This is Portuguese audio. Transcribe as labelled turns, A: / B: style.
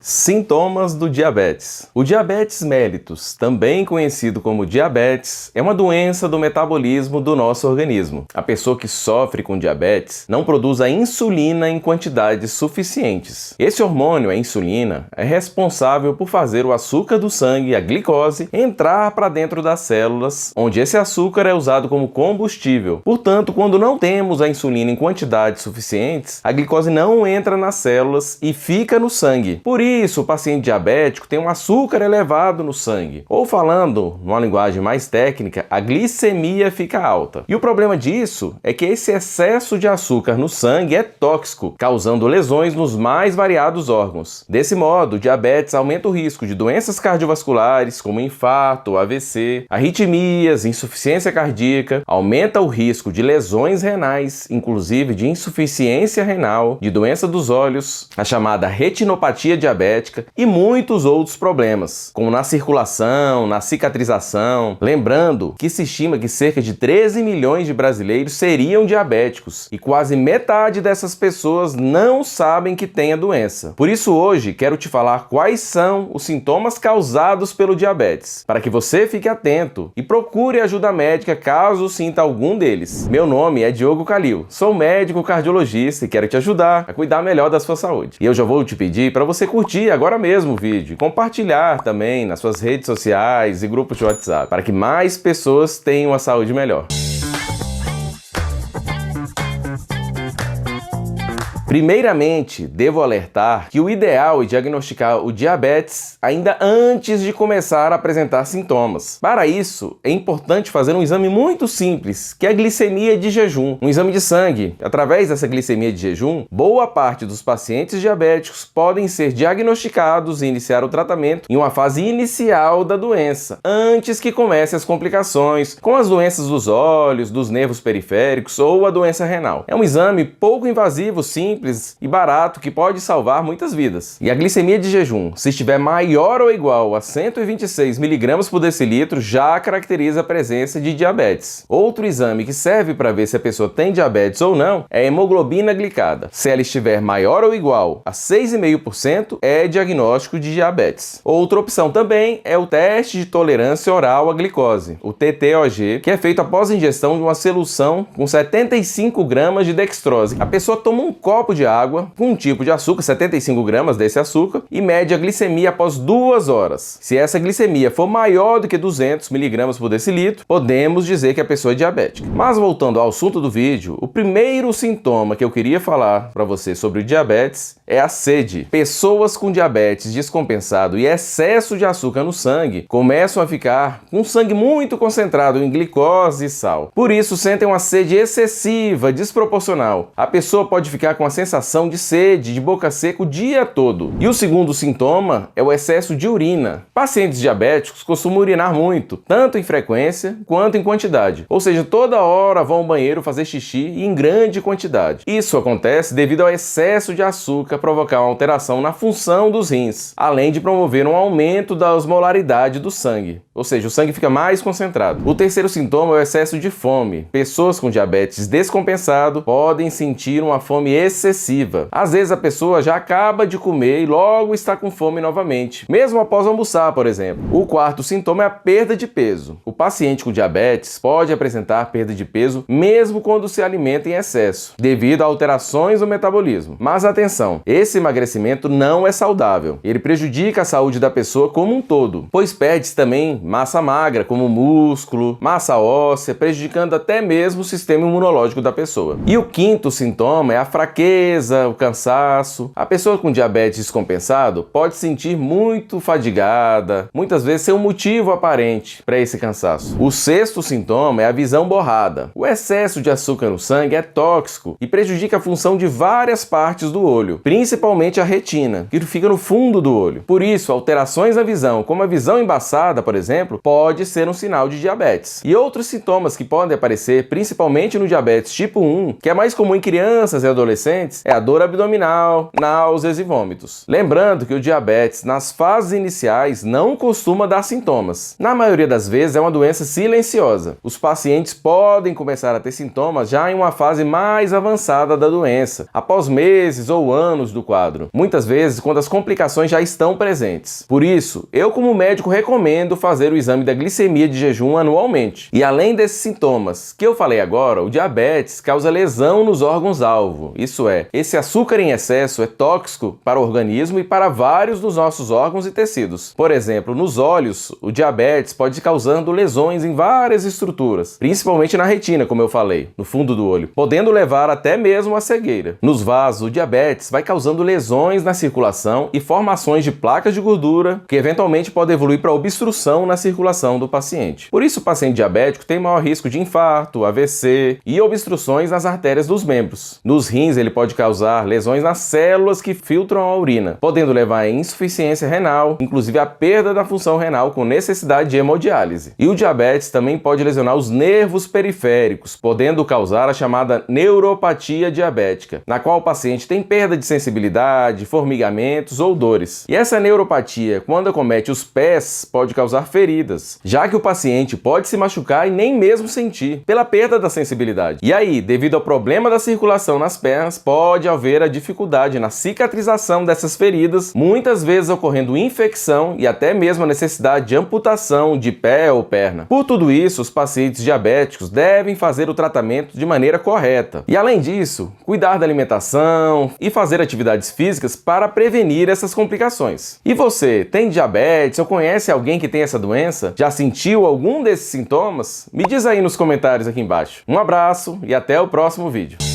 A: Sintomas do diabetes. O diabetes mellitus, também conhecido como diabetes, é uma doença do metabolismo do nosso organismo. A pessoa que sofre com diabetes não produz a insulina em quantidades suficientes. Esse hormônio, a insulina, é responsável por fazer o açúcar do sangue, a glicose, entrar para dentro das células, onde esse açúcar é usado como combustível. Portanto, quando não temos a insulina em quantidades suficientes, a glicose não entra nas células e fica no sangue. Por isso, o paciente diabético tem um açúcar elevado no sangue. Ou falando numa linguagem mais técnica, a glicemia fica alta. E o problema disso é que esse excesso de açúcar no sangue é tóxico, causando lesões nos mais variados órgãos. Desse modo, o diabetes aumenta o risco de doenças cardiovasculares, como infarto, AVC, arritmias, insuficiência cardíaca, aumenta o risco de lesões renais, inclusive de insuficiência renal, de doença dos olhos, a chamada retinopatia diabética e muitos outros problemas, como na circulação, na cicatrização. Lembrando que se estima que cerca de 13 milhões de brasileiros seriam diabéticos e quase metade dessas pessoas não sabem que têm a doença. Por isso hoje quero te falar quais são os sintomas causados pelo diabetes, para que você fique atento e procure ajuda médica caso sinta algum deles. Meu nome é Diogo Calil, sou médico cardiologista e quero te ajudar a cuidar melhor da sua saúde. E eu já vou te pedir para você curtir agora mesmo o vídeo e compartilhar também nas suas redes sociais e grupos de WhatsApp, para que mais pessoas tenham a saúde melhor. Primeiramente, devo alertar que o ideal é diagnosticar o diabetes ainda antes de começar a apresentar sintomas. Para isso, é importante fazer um exame muito simples, que é a glicemia de jejum, um exame de sangue. Através dessa glicemia de jejum, boa parte dos pacientes diabéticos podem ser diagnosticados e iniciar o tratamento em uma fase inicial da doença, antes que comecem as complicações, com as doenças dos olhos, dos nervos periféricos ou a doença renal. É um exame pouco invasivo, simples e barato que pode salvar muitas vidas. E a glicemia de jejum, se estiver maior ou igual a 126 mg por decilitro, já caracteriza a presença de diabetes. Outro exame que serve para ver se a pessoa tem diabetes ou não é a hemoglobina glicada. Se ela estiver maior ou igual a 6,5%, é diagnóstico de diabetes. Outra opção também é o teste de tolerância oral à glicose, o TTOG, que é feito após a ingestão de uma solução com 75 gramas de dextrose. A pessoa toma um copo de água com um tipo de açúcar, 75 gramas desse açúcar, e mede a glicemia após 2 horas. Se essa glicemia for maior do que 200 mg por decilitro, podemos dizer que a pessoa é diabética. Mas voltando ao assunto do vídeo, o primeiro sintoma que eu queria falar para você sobre o diabetes é a sede. Pessoas com diabetes descompensado e excesso de açúcar no sangue começam a ficar com sangue muito concentrado em glicose e sal. Por isso sentem uma sede excessiva, desproporcional. A pessoa pode ficar com a sensação de sede, de boca seca o dia todo. E o segundo sintoma é o excesso de urina. Pacientes diabéticos costumam urinar muito, tanto em frequência quanto em quantidade. Ou seja, toda hora vão ao banheiro fazer xixi em grande quantidade. Isso acontece devido ao excesso de açúcar provocar uma alteração na função dos rins, além de promover um aumento da osmolaridade do sangue. Ou seja, o sangue fica mais concentrado. O terceiro sintoma é o excesso de fome. Pessoas com diabetes descompensado podem sentir uma fome excessiva. Às vezes a pessoa já acaba de comer e logo está com fome novamente, mesmo após almoçar, por exemplo. O quarto sintoma é a perda de peso. O paciente com diabetes pode apresentar perda de peso mesmo quando se alimenta em excesso, devido a alterações no metabolismo. Mas atenção, esse emagrecimento não é saudável. Ele prejudica a saúde da pessoa como um todo, pois perde-se também massa magra, como músculo, massa óssea, prejudicando até mesmo o sistema imunológico da pessoa. E o quinto sintoma é a fraqueza, o cansaço. A pessoa com diabetes descompensado pode se sentir muito fadigada, muitas vezes sem um motivo aparente para esse cansaço. O sexto sintoma é a visão borrada. O excesso de açúcar no sangue é tóxico e prejudica a função de várias partes do olho, principalmente a retina, que fica no fundo do olho. Por isso, alterações na visão, como a visão embaçada, por exemplo, pode ser um sinal de diabetes. E outros sintomas que podem aparecer, principalmente no diabetes tipo 1, que é mais comum em crianças e adolescentes, é a dor abdominal, náuseas e vômitos. Lembrando que o diabetes, nas fases iniciais, não costuma dar sintomas. Na maioria das vezes, é uma doença silenciosa. Os pacientes podem começar a ter sintomas já em uma fase mais avançada da doença, após meses ou anos menos do quadro, muitas vezes quando as complicações já estão presentes. Por isso, eu como médico recomendo fazer o exame da glicemia de jejum anualmente. E além desses sintomas que eu falei agora, o diabetes causa lesão nos órgãos-alvo. Isso é, esse açúcar em excesso é tóxico para o organismo e para vários dos nossos órgãos e tecidos. Por exemplo, nos olhos, o diabetes pode ir causando lesões em várias estruturas, principalmente na retina, como eu falei, no fundo do olho, podendo levar até mesmo à cegueira. Nos vasos, o diabetes vai causando lesões na circulação e formações de placas de gordura, que eventualmente pode evoluir para obstrução na circulação do paciente. Por isso, o paciente diabético tem maior risco de infarto, AVC e obstruções nas artérias dos membros. Nos rins, ele pode causar lesões nas células que filtram a urina, podendo levar a insuficiência renal, inclusive a perda da função renal com necessidade de hemodiálise. E o diabetes também pode lesionar os nervos periféricos, podendo causar a chamada neuropatia diabética, na qual o paciente tem perda de sensibilidade, formigamentos ou dores. E essa neuropatia, quando acomete os pés, pode causar feridas, já que o paciente pode se machucar e nem mesmo sentir, pela perda da sensibilidade. E aí, devido ao problema da circulação nas pernas, pode haver a dificuldade na cicatrização dessas feridas, muitas vezes ocorrendo infecção e até mesmo a necessidade de amputação de pé ou perna. Por tudo isso, os pacientes diabéticos devem fazer o tratamento de maneira correta. E além disso, cuidar da alimentação e fazer atividades físicas para prevenir essas complicações. E você, tem diabetes ou conhece alguém que tem essa doença? Já sentiu algum desses sintomas? Me diz aí nos comentários aqui embaixo. Um abraço e até o próximo vídeo.